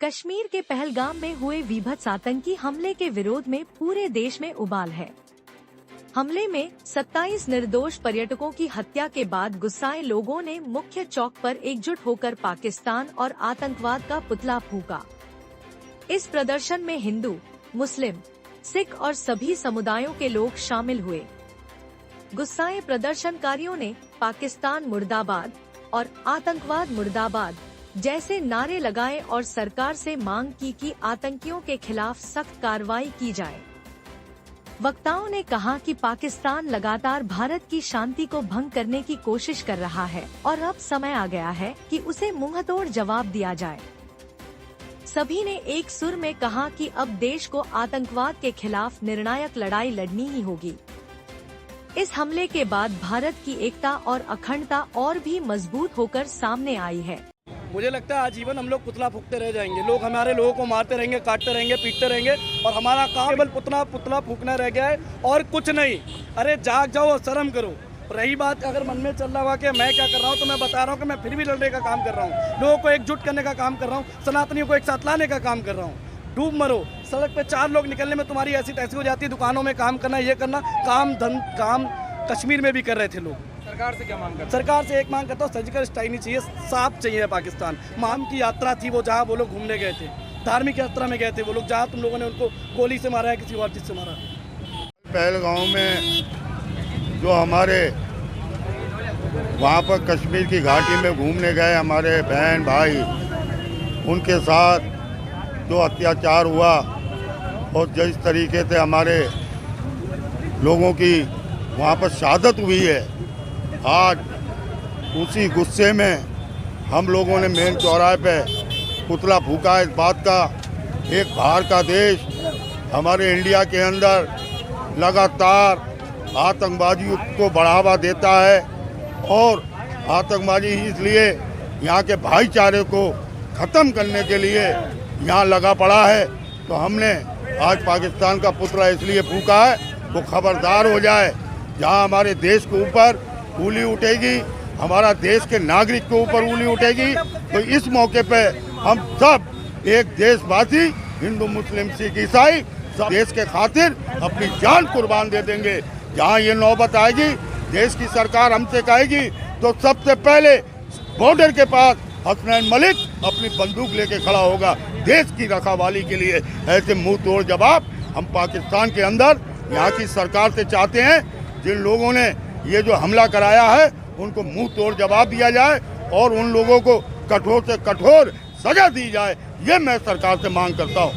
कश्मीर के पहलगाम में हुए वीभत्स आतंकी हमले के विरोध में पूरे देश में उबाल है। हमले में 27 निर्दोष पर्यटकों की हत्या के बाद गुस्साए लोगों ने मुख्य चौक पर एकजुट होकर पाकिस्तान और आतंकवाद का पुतला फूंका। इस प्रदर्शन में हिंदू, मुस्लिम, सिख और सभी समुदायों के लोग शामिल हुए। गुस्साए प्रदर्शनकारियों ने पाकिस्तान मुर्दाबाद और आतंकवाद मुर्दाबाद जैसे नारे लगाए और सरकार से मांग की कि आतंकियों के खिलाफ सख्त कार्रवाई की जाए। वक्ताओं ने कहा कि पाकिस्तान लगातार भारत की शांति को भंग करने की कोशिश कर रहा है और अब समय आ गया है कि उसे मुंहतोड़ जवाब दिया जाए। सभी ने एक सुर में कहा कि अब देश को आतंकवाद के खिलाफ निर्णायक लड़ाई लड़नी ही होगी। इस हमले के बाद भारत की एकता और अखंडता और भी मजबूत होकर सामने आई है। मुझे लगता है आजीवन हम लोग पुतला फूंकते रह जाएंगे। लोग हमारे लोगों को मारते रहेंगे, काटते रहेंगे, पीटते रहेंगे और हमारा काम केवल पुतला फूंकना रह गया है और कुछ नहीं। अरे जाग जाओ और शर्म करो। रही बात अगर मन में चल रहा हुआ कि मैं क्या कर रहा हूँ, तो मैं बता रहा हूँ कि मैं फिर भी लड़ने का काम कर रहा हूँ, लोगों को एकजुट करने का काम कर रहा हूँ, सनातनियों को एक साथ लाने का काम कर रहा हूँ। डूब मरो, सड़क पे 4 लोग निकलने में तुम्हारी ऐसी तैसी हो जाती है। दुकानों में काम करना, ये करना, काम कश्मीर में भी कर रहे थे लोग। सरकार से क्या मांग करते हैं? सरकार से एक मांग करता हूँ, सर्जिकल स्ट्राइक नहीं चाहिए, साफ चाहिए पाकिस्तान। माम की यात्रा थी वो, जहाँ वो लोग घूमने गए थे, धार्मिक यात्रा में गए थे वो लोग, जहाँ तुम लोगों ने उनको गोली से मारा है, किसी और चीज़ से मारा। पहलगाम में जो हमारे वहाँ पर कश्मीर की घाटी में घूमने गए हमारे बहन भाई, उनके साथ जो अत्याचार हुआ और जिस तरीके से हमारे लोगों की वहाँ पर शहादत हुई है, आज उसी गुस्से में हम लोगों ने मेन चौराहे पे पुतला फूंका। इस बात का एक बाहर का देश हमारे इंडिया के अंदर लगातार आतंकवादी को बढ़ावा देता है और आतंकवादी इसलिए यहाँ के भाईचारे को ख़त्म करने के लिए यहाँ लगा पड़ा है। तो हमने आज पाकिस्तान का पुतला इसलिए फूंका है वो खबरदार हो जाए। जहाँ हमारे देश के ऊपर उंगली उठेगी, हमारा देश के नागरिक के ऊपर उंगली उठेगी, तो इस मौके पे हम सब एक देशवासी, हिंदू, मुस्लिम, सिख, ईसाई, सब देश के खातिर अपनी जान कुर्बान दे देंगे। जहाँ ये नौबत आएगी, देश की सरकार हमसे कहेगी, तो सबसे पहले बॉर्डर के पास हसनैन मलिक अपनी बंदूक लेके खड़ा होगा देश की रखवाली के लिए। ऐसे मुंह तोड़ जवाब हम पाकिस्तान के अंदर यहाँ की सरकार से चाहते हैं। जिन लोगों ने ये जो हमला कराया है उनको मुंह तोड़ जवाब दिया जाए और उन लोगों को कठोर से कठोर सजा दी जाए, ये मैं सरकार से मांग करता हूँ।